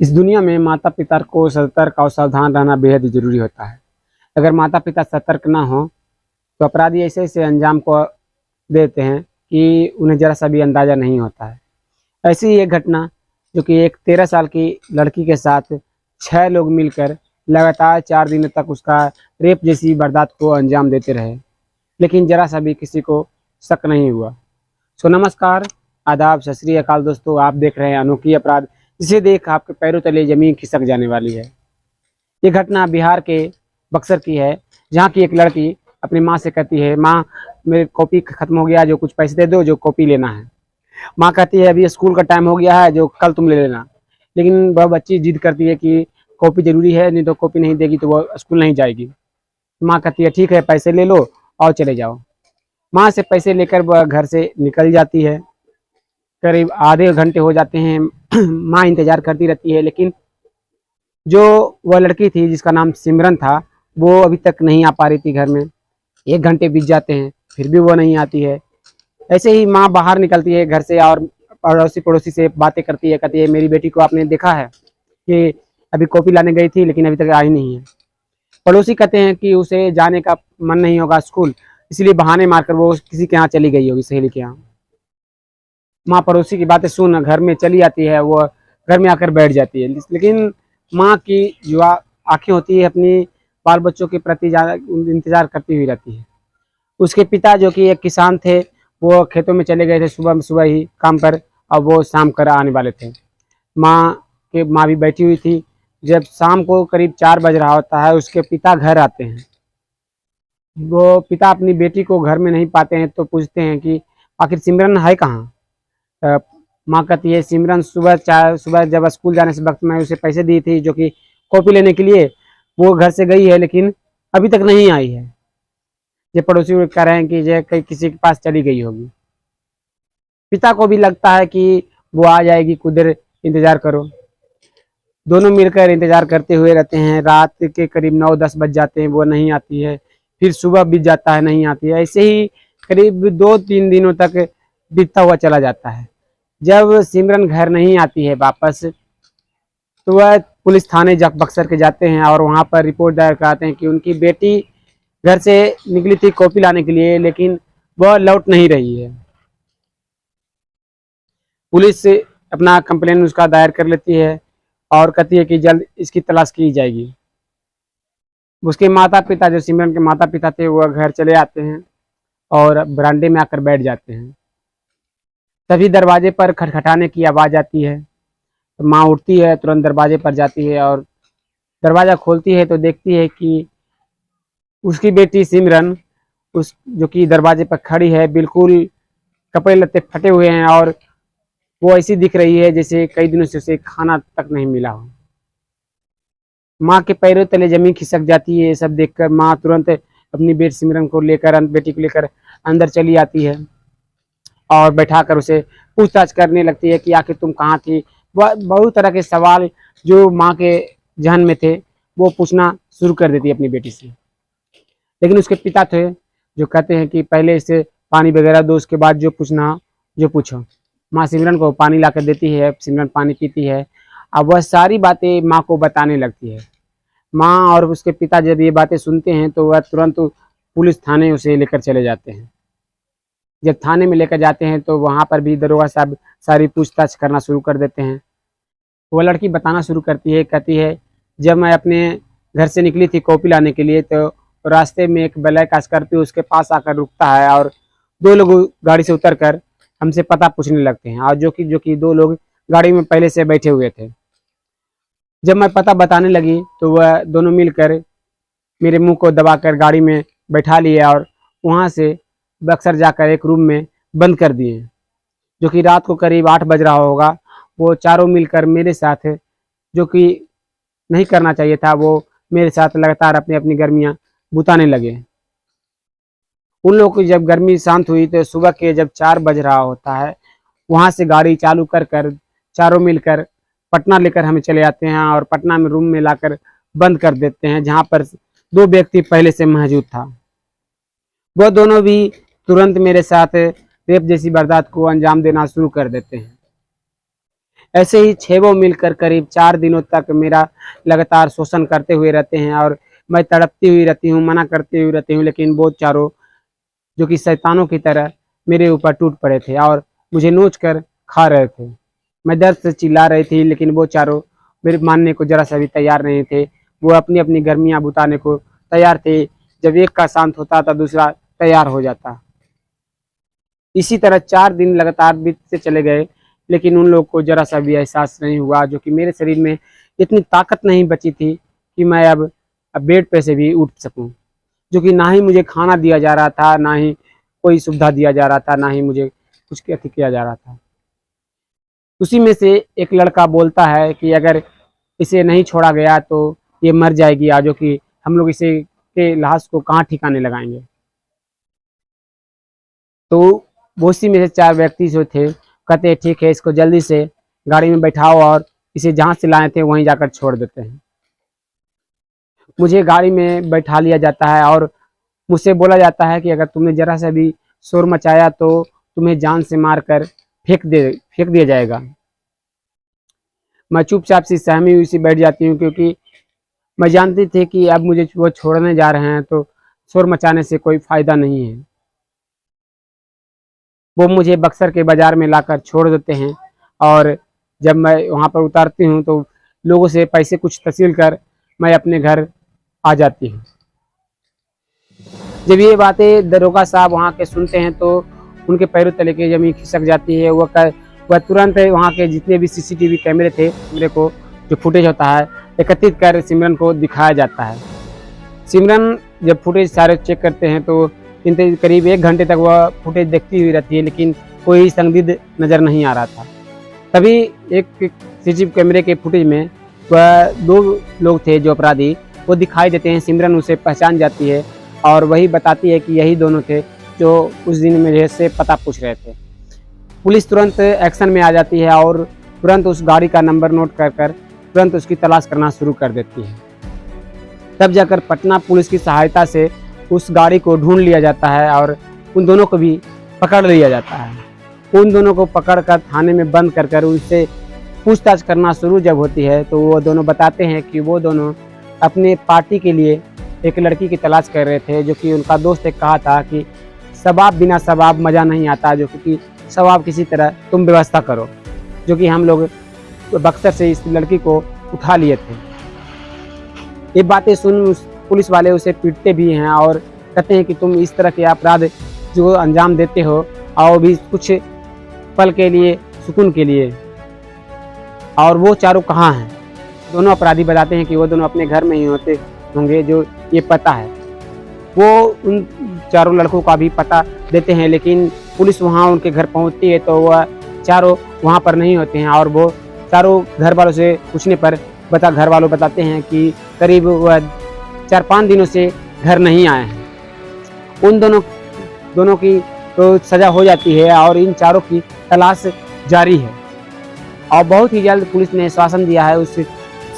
इस दुनिया में माता पिता को सतर्क और सावधान रहना बेहद जरूरी होता है। अगर माता पिता सतर्क ना हो तो अपराधी ऐसे ऐसे अंजाम को देते हैं कि उन्हें जरा सा भी अंदाजा नहीं होता है। ऐसी ही एक घटना जो कि एक 13 साल की लड़की के साथ 6 लोग मिलकर लगातार 4 दिनों तक उसका रेप जैसी वारदात को अंजाम देते रहे, लेकिन जरा सा भी किसी को शक नहीं हुआ। नमस्कार, आदाब, सत श्री अकाल दोस्तों, आप देख रहे हैं अनोखी अपराध, जिसे देख आपके पैरों तले जमीन खिसक जाने वाली है। ये घटना बिहार के बक्सर की है, जहाँ की एक लड़की अपनी माँ से कहती है, माँ मेरी कॉपी खत्म हो गया, जो कुछ पैसे दे दो, जो कॉपी लेना है। माँ कहती है अभी स्कूल का टाइम हो गया है, जो कल तुम ले लेना। लेकिन वह बच्ची जिद करती है कि कॉपी जरूरी है, नहीं तो कॉपी नहीं देगी तो वह स्कूल नहीं जाएगी। माँ कहती है ठीक है, पैसे ले लो और चले जाओ। माँ से पैसे लेकर वह घर से निकल जाती है। करीब आधे घंटे हो जाते हैं, माँ इंतजार करती रहती है, लेकिन जो वह लड़की थी जिसका नाम सिमरन था, वो अभी तक नहीं आ पा रही थी घर में। 1 घंटे बीत जाते हैं, फिर भी वो नहीं आती है। ऐसे ही माँ बाहर निकलती है घर से और अड़ोसी पड़ोसी से बातें करती है, कहती है मेरी बेटी को आपने देखा है कि अभी कॉपी लाने गई थी लेकिन अभी तक आई नहीं है। पड़ोसी कहते हैं कि उसे जाने का मन नहीं होगा स्कूल, इसलिए बहाने मारकर वो किसी के यहाँ चली गई होगी, सहेली के यहाँ। माँ पड़ोसी की बातें सुन घर में चली आती है, वो घर में आकर बैठ जाती है। लेकिन माँ की जो आंखें होती है अपनी बाल बच्चों के प्रति इंतजार करती हुई रहती है। उसके पिता जो कि एक किसान थे, वो खेतों में चले गए थे सुबह सुबह ही काम पर, और वो शाम कर आने वाले थे। माँ भी बैठी हुई थी। जब शाम को करीब 4 बज रहा होता है, उसके पिता घर आते हैं। वो पिता अपनी बेटी को घर में नहीं पाते हैं तो पूछते हैं कि आखिर सिमरन है कहाँ। माँ कहती है सिमरन सुबह जब स्कूल जाने से वक्त मैं उसे पैसे दी थी जो कि कॉपी लेने के लिए, वो घर से गई है लेकिन अभी तक नहीं आई है। ये पड़ोसी कह रहे हैं कि ये कहीं किसी के पास चली गई होगी। पिता को भी लगता है कि वो आ जाएगी, कुछ देर इंतजार करो। दोनों मिलकर इंतजार करते हुए रहते हैं। रात के करीब 9-10 बज जाते हैं, वो नहीं आती है। फिर सुबह बीत जाता है, नहीं आती है। ऐसे ही करीब 2-3 दिनों तक बीतता हुआ चला जाता है। जब सिमरन घर नहीं आती है वापस, तो वह पुलिस थाने बक्सर के जाते हैं और वहां पर रिपोर्ट दायर कराते हैं कि उनकी बेटी घर से निकली थी कॉपी लाने के लिए, लेकिन वह लौट नहीं रही है। पुलिस अपना कंप्लेन उसका दायर कर लेती है और कहती है कि जल्द इसकी तलाश की जाएगी। उसके माता पिता, जो सिमरन के माता पिता थे, वह घर चले आते हैं और बरामदे में आकर बैठ जाते हैं। तभी दरवाजे पर खटखटाने की आवाज़ आती है। तो माँ उठती है, तुरंत दरवाजे पर जाती है और दरवाज़ा खोलती है तो देखती है कि उसकी बेटी सिमरन उस जो कि दरवाजे पर खड़ी है, बिल्कुल कपड़े लत्ते फटे हुए हैं और वो ऐसी दिख रही है जैसे कई दिनों से उसे खाना तक नहीं मिला हो। माँ के पैरों तले जमीन खिसक जाती है। ये सब देखकर माँ तुरंत अपनी बेटी को लेकर अंदर चली आती है और बैठाकर उसे पूछताछ करने लगती है कि आखिर तुम कहाँ थी। वह बहुत तरह के सवाल जो माँ के जहन में थे वो पूछना शुरू कर देती है अपनी बेटी से। लेकिन उसके पिता थे जो कहते हैं कि पहले इसे पानी वगैरह दो, उसके बाद जो पूछना जो पूछो। माँ सिमरन को पानी ला कर देती है, सिमरन पानी पीती है। अब वह सारी बातें माँ को बताने लगती है। माँ और उसके पिता जब ये बातें सुनते हैं तो वह तुरंत पुलिस थाने उसे लेकर चले जाते हैं। जब थाने में लेकर जाते हैं तो वहाँ पर भी दरोगा साहब सारी पूछताछ करना शुरू कर देते हैं। वह लड़की बताना शुरू करती है, कहती है जब मैं अपने घर से निकली थी कॉपी लाने के लिए, तो रास्ते में एक ब्लैक स्कॉर्पियो उसके पास आकर रुकता है और 2 लोग गाड़ी से उतरकर हमसे पता पूछने लगते हैं, और जो कि 2 लोग गाड़ी में पहले से बैठे हुए थे। जब मैं पता बताने लगी तो वह दोनों मिलकर मेरे मुंह को दबाकर गाड़ी में बैठा लिए और वहाँ से बक्सर जाकर एक रूम में बंद कर दिए। जो कि रात को करीब 8 बज रहा होगा। वो चारों मिलकर मेरे साथ, जो कि नहीं करना चाहिए था, वो मेरे साथ लगातार अपनी अपनी गर्मियाँ बुताने लगे। उन लोगों की जब गर्मी शांत हुई तो सुबह के जब 4 बज रहा होता है, वहाँ से गाड़ी चालू कर चारों मिलकर पटना लेकर हमें चले आते हैं और पटना में रूम में लाकर बंद कर देते हैं, जहाँ पर 2 व्यक्ति पहले से मौजूद था। वह दोनों भी तुरंत मेरे साथ रेप जैसी वारदात को अंजाम देना शुरू कर देते हैं। ऐसे ही 6 मिलकर करीब 4 दिनों तक मेरा लगातार शोषण करते हुए रहते हैं और मैं तड़पती हुई रहती हूँ, मना करती हुई रहती हूँ, लेकिन वो चारों जो कि शैतानों की तरह मेरे ऊपर टूट पड़े थे और मुझे नोच कर खा रहे थे। मैं दर्द से चिल्ला रही थी, लेकिन वो चारों मेरे मानने को जरा सा भी तैयार नहीं थे। वो अपनी अपनी गर्मियाँ बुताने को तैयार थे। जब एक का शांत होता था दूसरा तैयार हो जाता। इसी तरह 4 दिन लगातार बीतते चले गए, लेकिन उन लोग को जरा सा भी एहसास नहीं हुआ, जो कि मेरे शरीर में इतनी ताकत नहीं बची थी कि मैं अब बेड पे से भी उठ सकूं। जो कि ना ही मुझे खाना दिया जा रहा था, ना ही कोई सुविधा दिया जा रहा था, ना ही मुझे कुछ किया जा रहा था। उसी में से एक लड़का बोलता है कि अगर इसे नहीं छोड़ा गया तो ये मर जाएगी, आज जो कि हम लोग इसे के लाश को कहाँ ठिकाने लगाएंगे। तो वो उसी में से 4 व्यक्ति जो थे कहते हैं ठीक है, इसको जल्दी से गाड़ी में बैठाओ और इसे जहाँ से लाए थे वहीं जाकर छोड़ देते हैं। मुझे गाड़ी में बैठा लिया जाता है और मुझसे बोला जाता है कि अगर तुमने जरा सा भी शोर मचाया तो तुम्हें जान से मारकर फेंक दिया जाएगा। मैं चुपचाप सी सहमी हुई सी बैठ जाती हूँ, क्योंकि मैं जानती थी कि अब मुझे वो छोड़ने जा रहे हैं तो शोर मचाने से कोई फायदा नहीं है। वो मुझे बक्सर के बाजार में लाकर छोड़ देते हैं और जब मैं वहाँ पर उतारती हूँ तो लोगों से पैसे कुछ तहसील कर मैं अपने घर आ जाती हूँ। जब ये बातें दरोगा साहब वहाँ के सुनते हैं तो उनके पैरों तले की जमीन खिसक जाती है। वह तुरंत वहाँ के जितने भी सीसीटीवी कैमरे थे, कैमरे को जो फुटेज होता है एकत्रित कर सिमरन को दिखाया जाता है। सिमरन जब फुटेज सारे चेक करते हैं तो करीब 1 घंटे तक वह फुटेज देखती हुई रहती है, लेकिन कोई संदिग्ध नज़र नहीं आ रहा था। तभी एक सीसीटीवी कैमरे के फुटेज में वह 2 लोग थे जो अपराधी, वो दिखाई देते हैं। सिमरन उसे पहचान जाती है और वही बताती है कि यही दोनों थे जो उस दिन मेरे से पता पूछ रहे थे। पुलिस तुरंत एक्शन में आ जाती है और तुरंत उस गाड़ी का नंबर नोट कर तुरंत उसकी तलाश करना शुरू कर देती है। तब जाकर पटना पुलिस की सहायता से उस गाड़ी को ढूंढ लिया जाता है और उन दोनों को भी पकड़ लिया जाता है। उन दोनों को पकड़कर थाने में बंद कर उनसे पूछताछ करना शुरू जब होती है तो वो दोनों बताते हैं कि वो दोनों अपने पार्टी के लिए एक लड़की की तलाश कर रहे थे, जो कि उनका दोस्त ने कहा था कि सबाब बिना सबाब मज़ा नहीं आता, जो कि सबाब किसी तरह तुम व्यवस्था करो। जो कि हम लोग बक्सर से इस लड़की को उठा लिए थे। ये बातें सुन पुलिस वाले उसे पीटते भी हैं और कहते हैं कि तुम इस तरह के अपराध जो अंजाम देते हो और भी कुछ पल के लिए, सुकून के लिए, और वो चारों कहाँ हैं। दोनों अपराधी बताते हैं कि वो दोनों अपने घर में ही होते होंगे, जो ये पता है। वो उन चारों लड़कों का भी पता देते हैं, लेकिन पुलिस वहाँ उनके घर पहुँचती है तो वह चारों वहाँ पर नहीं होते हैं और वो चारों घर वालों से पूछने पर घर वालों बताते हैं कि करीब वह 4-5 दिनों से घर नहीं आए हैं। उन दोनों की तो सज़ा हो जाती है और इन चारों की तलाश जारी है। और बहुत ही जल्द पुलिस ने आश्वासन दिया है उस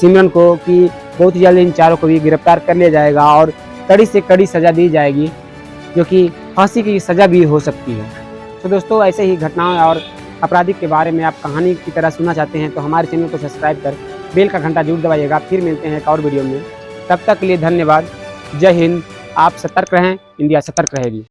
सिमरन को कि बहुत ही जल्द इन चारों को भी गिरफ्तार कर लिया जाएगा और कड़ी से कड़ी सज़ा दी जाएगी, जो कि फांसी की सज़ा भी हो सकती है। तो दोस्तों, ऐसे ही घटनाओं और अपराधी के बारे में आप कहानी की तरह सुनना चाहते हैं तो हमारे चैनल को सब्सक्राइब कर बेल का घंटा जरूर दबाइएगा। फिर मिलते हैं एक और वीडियो में। तब तक के लिए धन्यवाद। जय हिंद। आप सतर्क रहें, इंडिया सतर्क रहेगी।